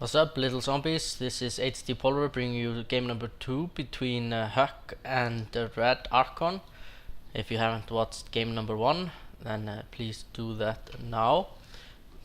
What's up, little zombies? This is HDpolarbear bringing you game number 2 between Huk and HukVSRedArchon. If you haven't watched game number 1, then please do that now.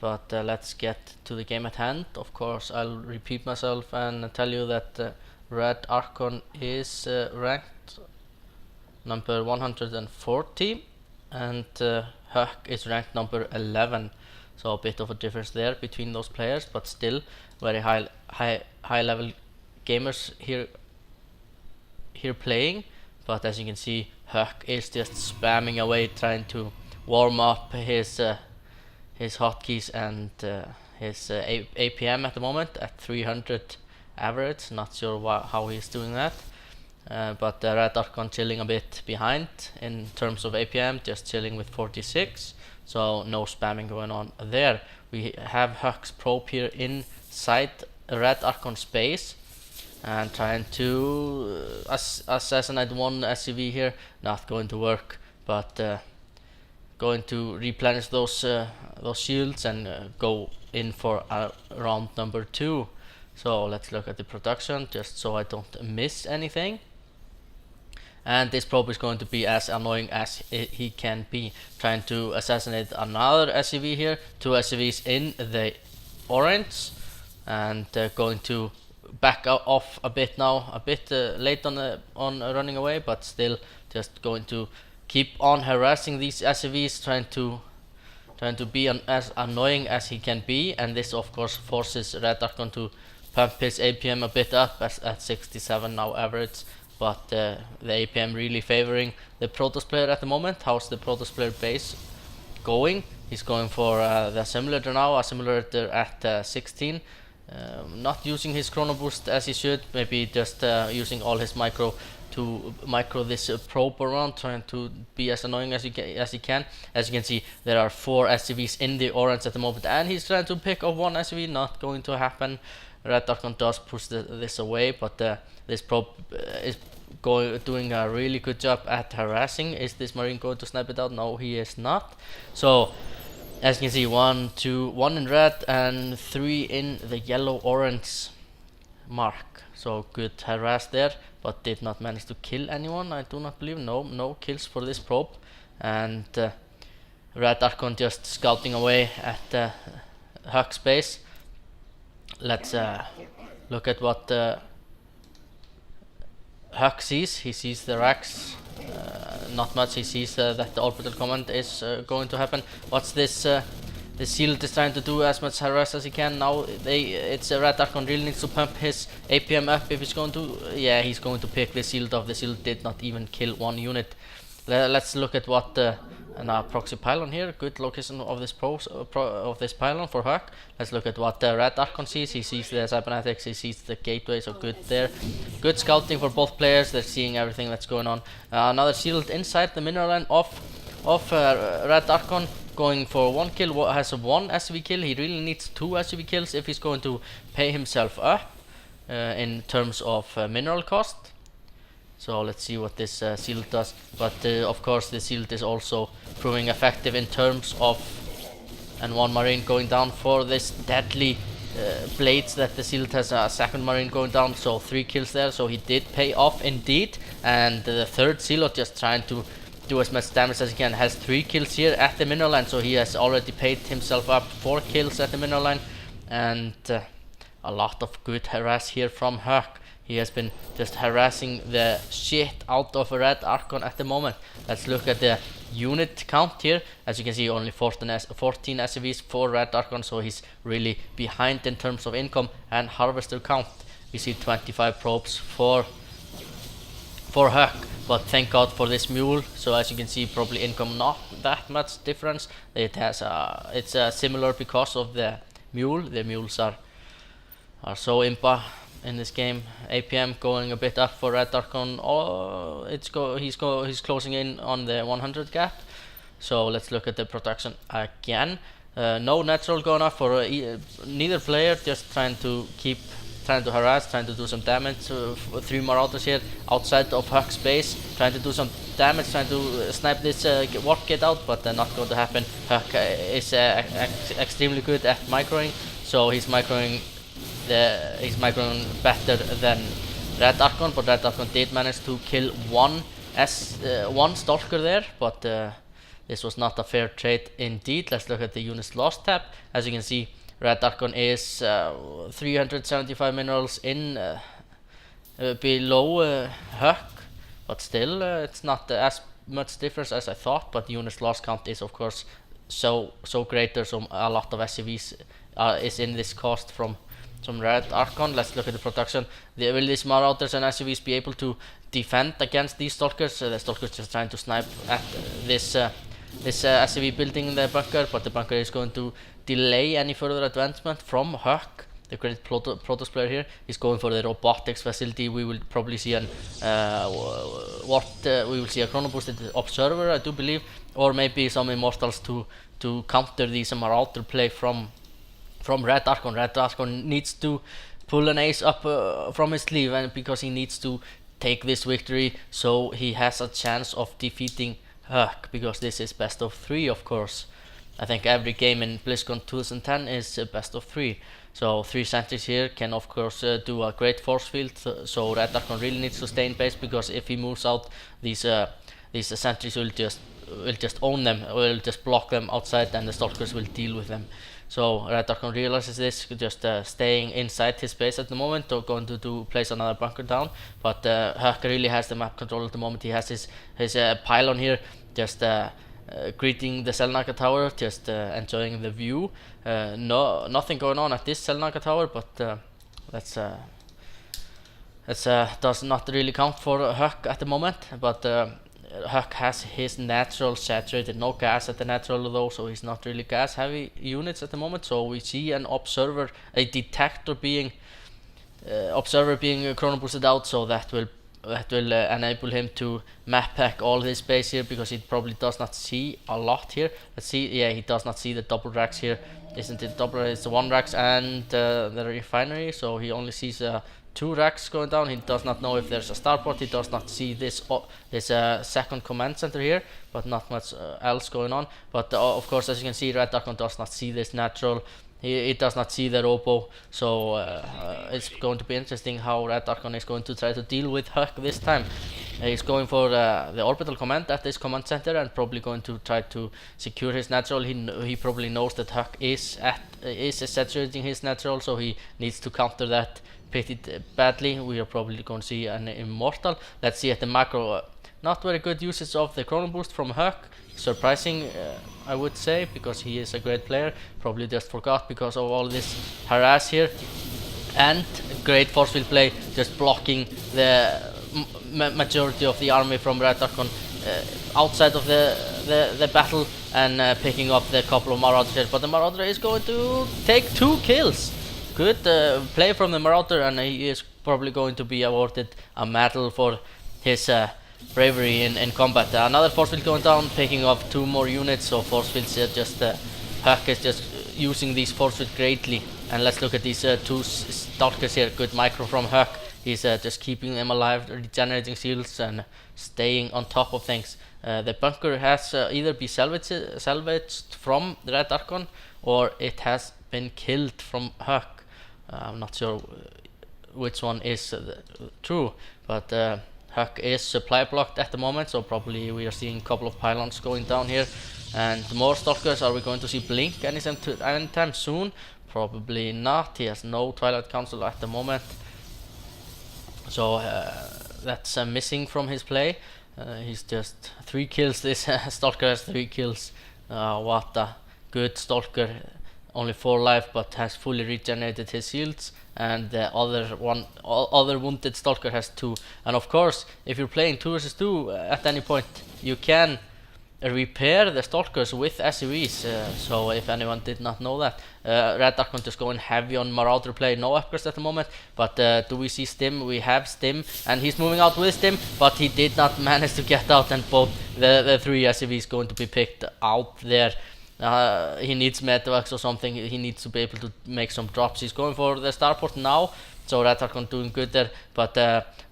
But let's get to the game at hand. Of course, I'll repeat myself and tell you that HukVSRedArchon is ranked number 140 and Huk is ranked number 11. So a bit of a difference there between those players, but still very high level gamers here playing. But as you can see, Huk is just spamming away, trying to warm up his hotkeys and his APM at the moment at 300 average. Not sure how he's doing that. But HukVSRedArchon chilling a bit behind in terms of APM, just chilling with 46. So no spamming going on there. We have Huk's probe here inside HukVSRedArchon space and trying to assassinate one SCV here. Not going to work, but going to replenish those shields and go in for round number 2. So let's look at the production just so I don't miss anything. And this probe is going to be as annoying as he can be, trying to assassinate another SCV here, 2 SCVs in the orange, and going to back off a bit now, a bit late on running away, but still just going to keep on harassing these SCVs, trying to be as annoying as he can be. And this of course forces HukVSRedArchon to pump his APM a bit up at 67 now average. But the APM really favoring the Protoss player at the moment. How's the Protoss player base going? He's going for the simulator now, a simulator at 16. Not using his chrono boost as he should, maybe just using all his micro to micro this probe around, trying to be as annoying as he can. As you can see, there are 4 SCVs in the orange at the moment, and he's trying to pick up one SCV. Not going to happen. HukVSRedArchon does push this away, but this probe is doing a really good job at harassing. Is this Marine going to snipe it out? No, he is not. So as you can see, 1 in red and 3 in the yellow-orange mark. So good harass there, but did not manage to kill anyone, I do not believe. No kills for this probe. And HukVSRedArchon just scouting away at Huk space. Let's look at what Huk sees. He sees the racks, not much. He sees that the orbital command is going to happen. What's this? The shield is trying to do as much harass as he can. Now it's HukVSRedArchon really needs to pump his APM up if he's going to. Yeah, he's going to pick the shield off. The shield did not even kill one unit. Let's look at what proxy pylon here. Good location of this pylon for Huk. Let's look at what HukVSRedArchon sees. He sees the cybernetics, he sees the gateway, so good there. Good scouting for both players. They're seeing everything that's going on. Another shield inside the mineral line of HukVSRedArchon, going for 1 kill. Has 1 SCV kill. He really needs 2 SCV kills if he's going to pay himself up in terms of mineral cost. So let's see what this shield does. But of course the shield is also proving effective in terms of, and 1 marine going down for this deadly blades that the shield has. A 2nd marine going down, so 3 kills there. So he did pay off indeed. And the 3rd silo just trying to do as much damage as he can. Has 3 kills here at the mineral line, so he has already paid himself up. 4 kills at the mineral line, and a lot of good harass here from Huk. He has been just harassing the shit out of HukVSRedArchon at the moment. Let's look at the unit count here. As you can see, only 14 SCVs for HukVSRedArchon, so he's really behind in terms of income and harvester count. We see 25 probes for Huk, but thank God for this mule. So as you can see, probably income not that much difference. It has it's similar because of the mule. The mules are so impa in this game. APM going a bit up for HukVSRedArchon. Oh, he's closing in on the 100 gap. So let's look at the production again. No natural going up for neither player. Just trying to harass, trying to do some damage. 3 marauders here outside of Huk's space, trying to do some damage, trying to snipe this warp gate out, but not going to happen. Huk is extremely good at microing, so he's microing his micro better than HDarchon, but HDarchon did manage to kill one Stalker there, but this was not a fair trade indeed. Let's look at the units lost tab. As you can see, HDarchon is 375 minerals in below Huk, but still it's not as much difference as I thought. But units lost count is of course so greater, so a lot of SCVs is in this cost from HDarchon. Let's look at the production. Will these Marauders and SCVs be able to defend against these Stalkers? The Stalkers just trying to snipe at this SCV building in the bunker, but the bunker is going to delay any further advancement from Huk. The great Protoss player here is going for the robotics facility. We will probably see we will see a chrono boosted observer, I do believe, or maybe some immortals to counter these Marauder play from HDarchon. HDarchon needs to pull an ace up from his sleeve, and because he needs to take this victory so he has a chance of defeating Huk, because this is best of 3, of course. I think every game in Blizzcon2010 is best of 3. So 3 sentries here can of course do a great force field, so HDarchon really needs to stay in base, because if he moves out, these sentries will just own them, will just block them outside, and the Stalkers will deal with them. So HDarchon realizes this, just staying inside his base at the moment, or going to place another bunker down. But Huk really has the map control at the moment. He has his pylon here, just greeting the Selnaga tower, just enjoying the view. Nothing going on at this Selnaga tower, but that's does not really count for Huk at the moment. But Huk has his natural saturated, no gas at the natural though, so he's not really gas heavy units at the moment. So we see an observer, a detector being chrono boosted out, so that will enable him to map pack all his base here, because he probably does not see a lot here. Let's see, yeah, he does not see the double racks here. Isn't it double? It's the 1 racks and the refinery, so he only sees 2 racks going down. He does not know if there's a starport. He does not see this second command center here, but not much else going on. But of course, as you can see, HDarchon does not see this natural. He does not see the robo, so it's going to be interesting how HDarchon is going to try to deal with Huk this time. He's going for the orbital command at this command center, and probably going to try to secure his natural. He probably knows that Huk is saturating his natural, so he needs to counter that pretty badly. We are probably going to see an immortal. Let's see at the macro. Not very good usage of the chrono boost from Huk. Surprising, I would say, because he is a great player. Probably just forgot because of all this harass here. And great force field play, just blocking the majority of the army from HDarchon outside of the battle, and picking up the couple of Marauders here. But the Marauder is going to take 2 kills. Good play from the Marauder, and he is probably going to be awarded a medal for his bravery in combat. Another force field going down, picking up 2 more units. So force fields here, just Huk is just using these force fields greatly. And let's look at these 2 Stalkers here. Good micro from Huk. He's just keeping them alive, regenerating shields, and staying on top of things. The bunker has either been salvaged from the HDarchon, or it has been killed from Huk. I'm not sure which one is true, but Huk is supply blocked at the moment, so probably we are seeing a couple of pylons going down here. And more Stalkers. Are we going to see Blink anytime soon? Probably not. He has no Twilight Council at the moment, so that's missing from his play. He's just 3 kills. This Stalker has 3 kills. What a good Stalker. Only 4 life, but has fully regenerated his shields. And the other wounded Stalker has 2. And of course, if you're playing 2 vs 2 at any point, you can repair the Stalkers with SCVs. So if anyone did not know that, HDarchon just going heavy on Marauder play. No upgrades at the moment, but do we see Stim? We have Stim, and he's moving out with Stim, but he did not manage to get out, and both the 3 SCVs going to be picked out there. He needs medvacs or something. He needs to be able to make some drops. He's going for the starport now, so HDarchon doing good there. But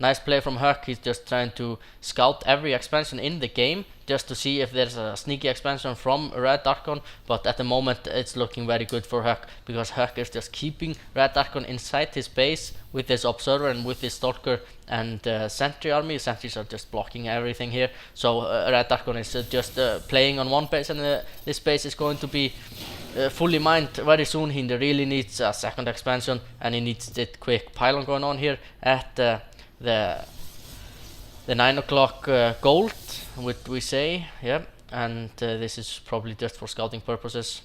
nice play from Huk. He's just trying to scout every expansion in the game, just to see if there's a sneaky expansion from HukVSRedArchon, but at the moment it's looking very good for Huk, because Huk is just keeping HukVSRedArchon inside his base with his observer and with his stalker and sentry army. Sentries are just blocking everything here, so HukVSRedArchon is just playing on one base, and this base is going to be fully mined very soon. He really needs a second expansion, and he needs it quick. Pylon going on here at the 9 o'clock gold, would we say, yeah, and this is probably just for scouting purposes.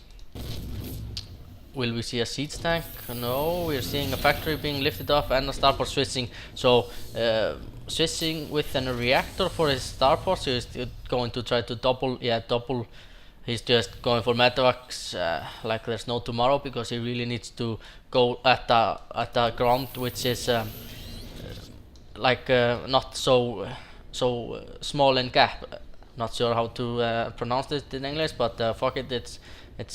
Will we see a siege tank? No, we're seeing a factory being lifted up and a starport switching. So switching with a reactor for his starport, so he's going to try to double. He's just going for medevacs like there's no tomorrow, because he really needs to go at the ground, which is not so small in gap. Not sure how to pronounce it in English, but fuck it, it's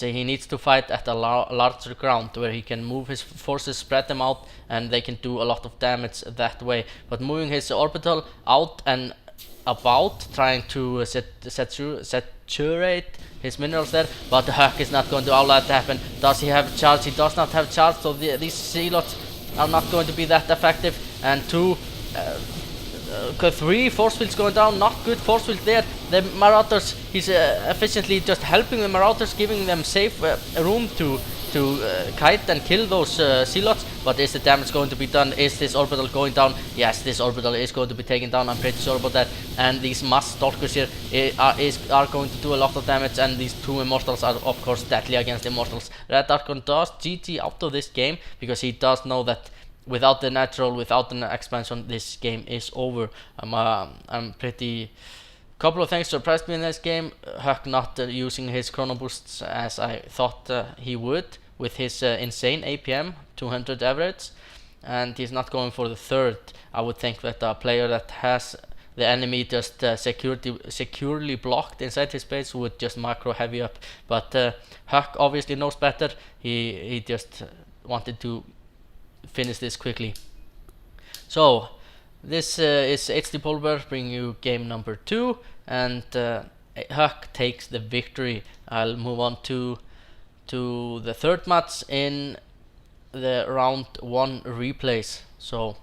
he needs to fight at a larger ground where he can move his forces, spread them out, and they can do a lot of damage that way. But moving his orbital out and about, trying to saturate his minerals there, but Huk is not going to allow that to happen. Does he have charge? He does not have charge, so these silos are not going to be that effective. And 3 force fields going down, not good force field there. The Marauders, he's efficiently just helping the Marauders, giving them safe room to kite and kill those silos. But is the damage going to be done? Is this orbital going down? Yes, this orbital is going to be taken down, I'm pretty sure about that. And these mass stalkers here are going to do a lot of damage, and these 2 immortals are of course deadly against immortals. HukVSRedArchon does GG out of this game, because he does know that without the natural, without the expansion, this game is over. I'm pretty... Couple of things surprised me in this game. Huk not using his chrono boosts as I thought he would, with his insane APM 200 average, and he's not going for the third. I would think that a player that has the enemy just securely blocked inside his base would just macro heavy up, but Huk obviously knows better. He just wanted to finish this quickly. So this is HDpolarbear bringing you game number 2, and Huk takes the victory. I'll move on to the third match in the round 1 replays, so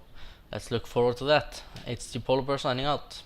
let's look forward to that. HDpolarbear signing out.